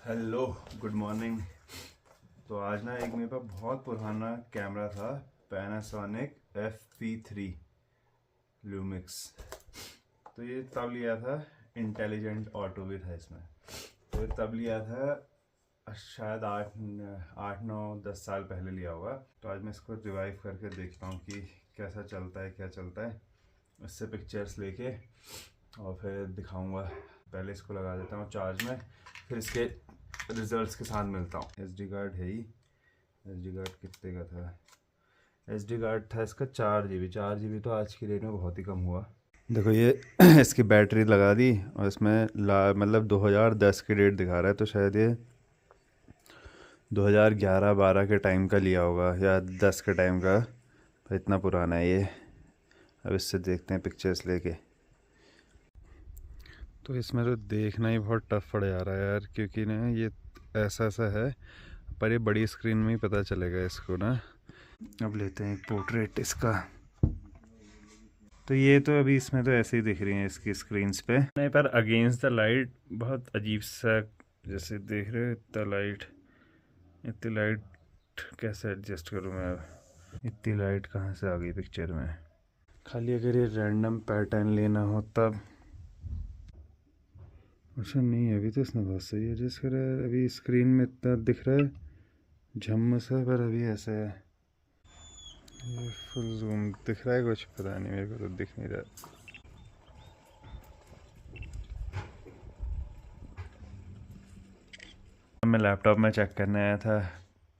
Hello good morning. तो आज ना एक मेरे पास बहुत पुराना कैमरा था, पैनासोनिक FP3 लूमिक्स। तो ये तब लिया था, इंटेलिजेंट ऑटो भी था इसमें। तो ये तब लिया था शायद 8 9 10 साल पहले लिया होगा। तो आज मैं इसको रिवाइव करके देखता हूँ कि कैसा चलता है, क्या चलता है। इससे पिक्चर्स लेके और फिर दिखाऊंगा। पहले इसको लगा देता हूँ चार्ज में, फिर इसके रिजल्ट्स के साथ मिलता हूँ। SD कार्ड है ही। SD कार्ड कितने का था? SD कार्ड था इसका 4 GB। 4 GB तो आज की डेट में बहुत ही कम हुआ। देखो ये इसकी बैटरी लगा दी और इसमें मतलब 2010 की डेट दिखा रहा है, तो शायद ये 2011-12 के टाइम का लिया होगा या 10 के टाइम का। तो इतना पुराना है ये। अब इससे देखते हैं पिक्चर्स लेके। तो इसमें तो देखना ही बहुत टफ पड़ जा रहा है यार, क्योंकि ना ये ऐसा है, पर ये बड़ी स्क्रीन में ही पता चलेगा इसको ना। अब लेते हैं एक पोर्ट्रेट इसका। तो ये तो अभी इसमें तो ऐसे ही दिख रही हैं इसकी स्क्रीन्स पे, नहीं पर अगेंस्ट द लाइट बहुत अजीब सा, जैसे देख रहे हो इतनी लाइट कैसे एडजस्ट करूँ मैं? इतनी लाइट कहाँ से आ गई पिक्चर में? खाली अगर ये रैंडम पैटर्न लेना हो तब। अच्छा नहीं, अभी तो इसने बहुत सही एडजस्ट करा है। अभी स्क्रीन में इतना दिख रहा है झम्म सा, पर अभी ऐसा है। ये फुल जूम दिख रहा है, कुछ पता नहीं, मेरे को तो दिख नहीं रहा। मैं लैपटॉप में चेक करने आया था,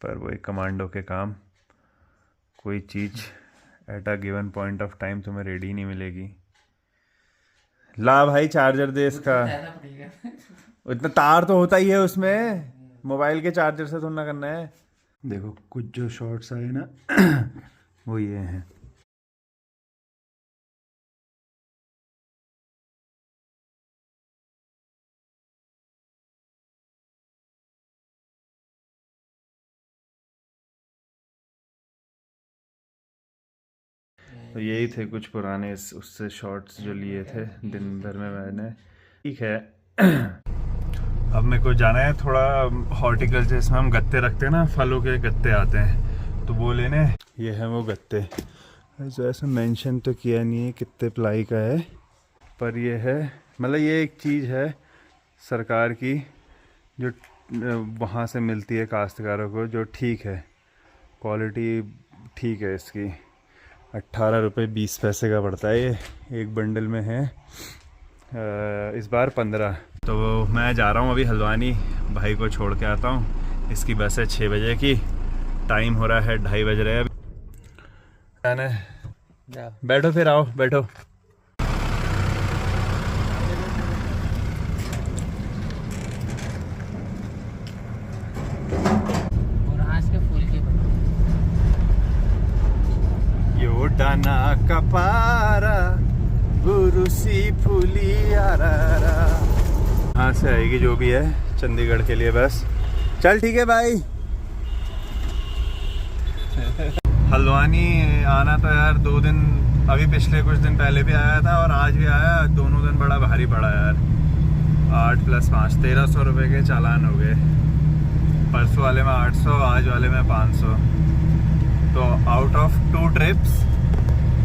पर वही कमांडो के काम। कोई चीज़ at a given point of time तुम्हें रेडी नहीं मिलेगी। ला भाई चार्जर दे इसका। इतना तार तो होता ही है उसमें, मोबाइल के चार्जर से थोड़ा करना है। देखो कुछ जो शॉर्ट्स आए ना वो ये हैं। तो यही थे कुछ पुराने उससे शॉर्ट्स जो लिए थे दिन भर में मैंने। ठीक है अब मेरे को जाना है थोड़ा हॉर्टिकल्चर, जिसमें हम गत्ते रखते हैं ना, फलों के गत्ते आते हैं, तो वो लेने। ये है वो गत्ते। जो ऐसा मेंशन तो किया नहीं है कितने प्लाई का है, पर ये है, मतलब ये एक चीज़ है सरकार की जो वहाँ से मिलती है काश्तकारों को, जो ठीक है, क्वालिटी ठीक है इसकी। 18 रुपये 20 पैसे का पड़ता है ये, एक बंडल में है इस बार 15। तो मैं जा रहा हूँ अभी हल्द्वानी, भाई को छोड़ के आता हूँ। इसकी बस है 6 बजे की, टाइम हो रहा है 2:30 बज रहे हैं अभी। बैठो फिर, आओ बैठो। यो डाना कपारा गुरुसी फूली आरारा। यहाँ से आएगी जो भी है चंडीगढ़ के लिए बस। चल ठीक है भाई। हल्द्वानी आना तो यार 2 दिन, अभी पिछले कुछ दिन पहले भी आया था और आज भी आया। दोनों दिन बड़ा भारी पड़ा यार। 8 + 5 1300 रुपये के चालान हो गए। परसों वाले में 800, आज वाले में 500। तो आउट ऑफ 2 ट्रिप्स,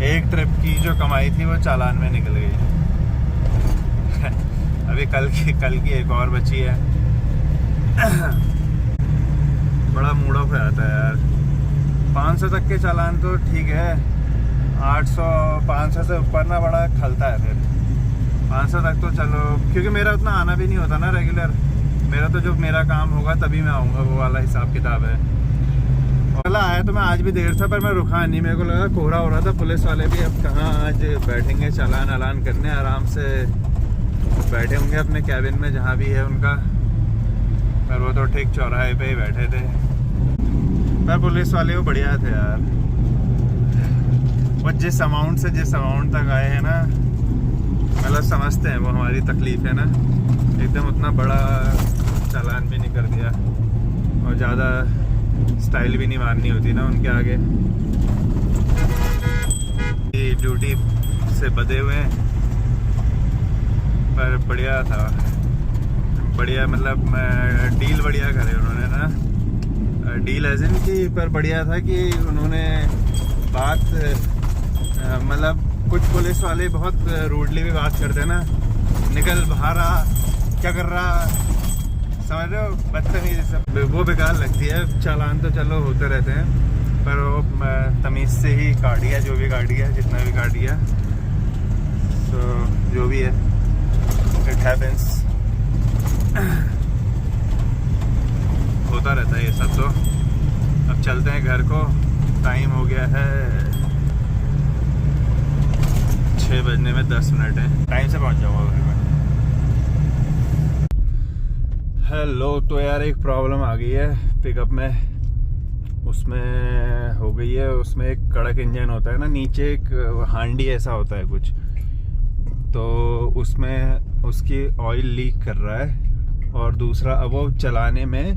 एक ट्रिप की जो कमाई थी वो चालान में निकल गई। अभी कल की एक और बची है। बड़ा मूड ऑफ हो जाता है यार। 500 तक के चालान तो ठीक है, 800 500 से ऊपर ना बड़ा खलता है। फिर 500 तक तो चलो, क्योंकि मेरा उतना आना भी नहीं होता ना रेगुलर। मेरा तो जब मेरा काम होगा तभी मैं आऊँगा, वो वाला हिसाब किताब है। चला आया तो मैं आज भी देर था, पर मैं रुका नहीं। मेरे को लगा कोहरा हो रहा था। पुलिस वाले भी अब कहाँ आज बैठेंगे चालान अलान करने, आराम से बैठे होंगे अपने कैबिन में जहाँ भी है उनका। पर वो तो ठीक चौराहे पे ही बैठे थे। पर पुलिस वाले वो बढ़िया थे यार। वो जिस अमाउंट तक आए हैं ना, मतलब समझते हैं वो हमारी तकलीफ है ना। एकदम उतना बड़ा चालान भी नहीं कर दिया और ज़्यादा स्टाइल भी नहीं मारनी होती ना उनके आगे। ये ड्यूटी से बधे हुए हैं, पर बढ़िया था। बढ़िया, मतलब डील बढ़िया करे उन्होंने ना, डील एज इन की, पर बढ़िया था कि उन्होंने बात मतलब कुछ पुलिस वाले बहुत रूडली भी बात करते हैं ना, निकल बाहर आ, क्या कर रहा, समझ रहे हो, बदतमीजी सब, वो बेकार लगती है। चालान तो चलो होते रहते हैं, पर वो तमीज़ से ही काट दिया, जो भी काट दिया, जितना भी काट दिया, तो जो भी है इट हैपेंस, होता रहता है ये सब। तो अब चलते हैं घर को, टाइम हो गया है 6 बजने में 10 मिनट है, टाइम से पहुंच जाऊंगा घर में। हेलो, तो यार एक प्रॉब्लम आ गई है पिकअप में, उसमें हो गई है, उसमें एक कड़क इंजन होता है ना, नीचे एक हांडी ऐसा होता है कुछ, तो उसमें उसकी ऑयल लीक कर रहा है, और दूसरा अब वो चलाने में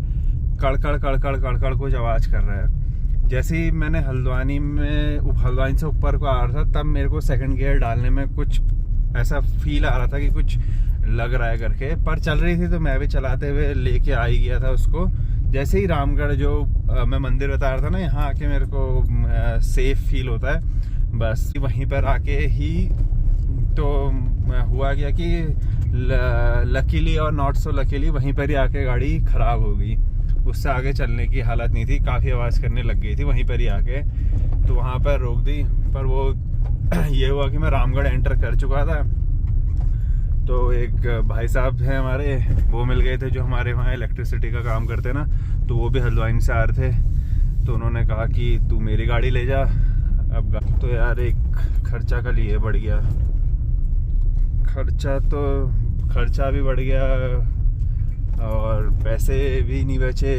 कड़कड़ कड़कड़ कड़कड़ कुछ आवाज़ कर रहा है। जैसे ही मैंने हल्द्वानी से ऊपर को आ रहा था, तब मेरे को सेकंड गियर डालने में कुछ ऐसा फील आ रहा था कि कुछ लग रहा है करके, पर चल रही थी तो मैं भी चलाते हुए लेके आ ही गया था उसको। जैसे ही रामगढ़ जो मैं मंदिर बता रहा था ना, यहाँ आके मेरे को सेफ फील होता है, बस वहीं पर आके ही तो हुआ गया कि लकीली और नॉट सो लकीली वहीं पर ही आके गाड़ी ख़राब हो गई। उससे आगे चलने की हालत नहीं थी, काफ़ी आवाज़ करने लग गई थी वहीं पर ही आके, तो वहाँ पर रोक दी। पर वो ये हुआ कि मैं रामगढ़ एंटर कर चुका था, तो एक भाई साहब हैं हमारे, वो मिल गए थे जो हमारे वहाँ इलेक्ट्रिसिटी का काम करते हैं ना, तो वो भी हल्द्वानी से आ रहे थे, तो उन्होंने कहा कि तू मेरी गाड़ी ले जा। अब तो यार एक खर्चा का लिए बढ़ गया, खर्चा भी बढ़ गया और पैसे भी नहीं बचे,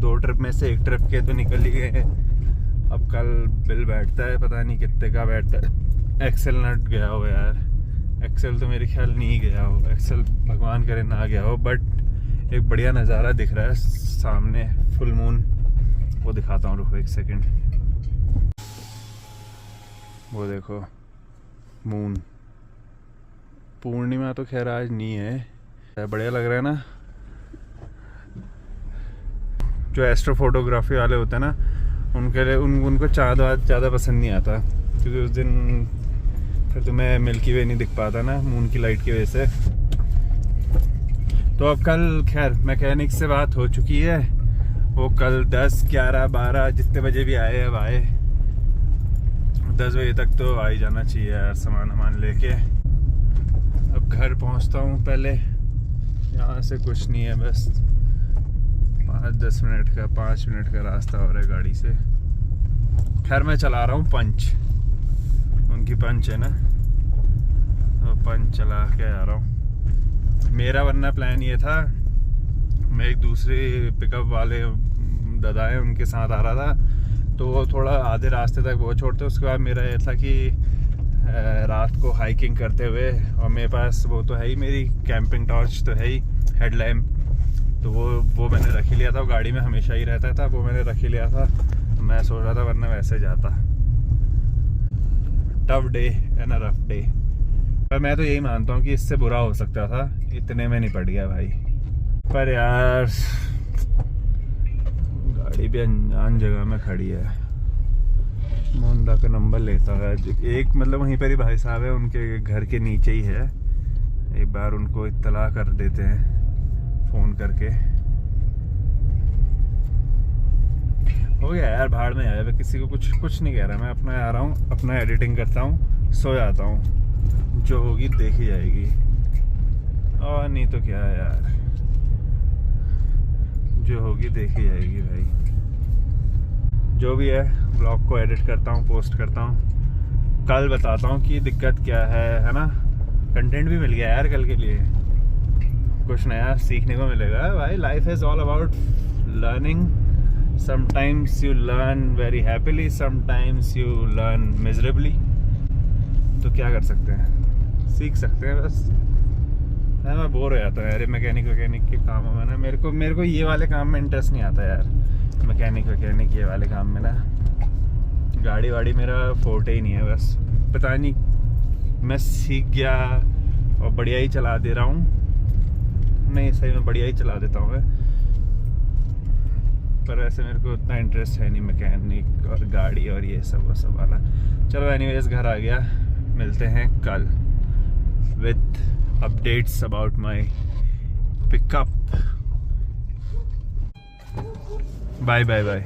2 ट्रिप में से 1 ट्रिप के तो निकल ही गए। अब कल बिल बैठता है, पता नहीं कितने का बैठता है। एक्सेल नट गया हो यार, एक्सेल तो मेरे ख्याल नहीं गया हो, एक्सेल भगवान करे ना गया हो, बट एक बढ़िया नज़ारा दिख रहा है सामने, फुल मून, वो दिखाता हूँ, रुको 1 सेकेंड। वो देखो मून, पूर्णिमा तो खैर आज नहीं है, बढ़िया लग रहा है ना। जो एस्ट्रो फोटोग्राफी वाले होते हैं ना, उनके लिए उनको चाँद ज़्यादा पसंद नहीं आता, क्योंकि उस दिन फिर तुम्हें मिल्की वे नहीं दिख पाता ना मून की लाइट की वजह से। तो अब कल खैर मैकेनिक से बात हो चुकी है, वो कल 10, 11, 12 जितने बजे भी आए, अब आए 10 बजे तक तो आ ही जाना चाहिए यार, सामान लेके। अब घर पहुंचता हूं पहले, यहाँ से कुछ नहीं है, बस 5-10 मिनट का 5 मिनट का रास्ता हो रहा है गाड़ी से। खैर मैं चला रहा हूँ पंच, उनकी पंच है ना, तो पंच चला के आ रहा हूँ। मेरा वरना प्लान ये था, मैं एक दूसरे पिकअप वाले दादा हैं उनके साथ आ रहा था, तो वो थोड़ा आधे रास्ते तक वो छोड़ते, उसके बाद मेरा ये था कि रात को हाइकिंग करते हुए, और मेरे पास वो तो है ही, मेरी कैंपिंग टॉर्च तो है ही, हेडलैम्प, तो वो मैंने रख ही लिया था, वो गाड़ी में हमेशा ही रहता था, वो मैंने रख ही लिया था। मैं सोच रहा था वरना वैसे जाता। Tough day and a rough day, पर मैं तो यही मानता हूँ कि इससे बुरा हो सकता था, इतने में नहीं पड़ गया भाई। पर यार गाड़ी भी अनजान जगह में खड़ी है, मोहल्ला का नंबर लेता है एक, मतलब वहीं पर ही भाई साहब है, उनके घर के नीचे ही है, एक बार उनको इत्तला कर देते हैं फ़ोन करके। हो गया यार, भाड़ में आया, मैं किसी को कुछ नहीं कह रहा, मैं अपना आ रहा हूँ, अपना एडिटिंग करता हूँ, सो जाता हूँ, जो होगी देखी जाएगी, और नहीं तो क्या यार, जो होगी देखी जाएगी भाई। जो भी है ब्लॉग को एडिट करता हूँ, पोस्ट करता हूँ, कल बताता हूँ कि दिक्कत क्या है ना। कंटेंट भी मिल गया यार कल के लिए, कुछ नया सीखने को मिलेगा भाई। Life is all about learning, sometimes you learn very happily, sometimes you learn miserably, तो क्या कर सकते हैं, सीख सकते हैं बस। मैं बोर हो जाता हूँ यार मैकेनिक के कामों में ना, मेरे को ये वाले काम में इंटरेस्ट नहीं आता यार, मैकेनिक ये वाले काम में ना। गाड़ी वाड़ी मेरा फोर्टे ही नहीं है, बस पता नहीं मैं सीख गया और बढ़िया ही चला दे रहा हूँ, नहीं, सही में बढ़िया ही चला देता हूँ मैं, पर वैसे मेरे को उतना इंटरेस्ट है नहीं मैकेनिक और गाड़ी और ये सब वाला। चलो एनीवेज घर आ गया, मिलते हैं कल with updates about my pickup. Bye bye bye.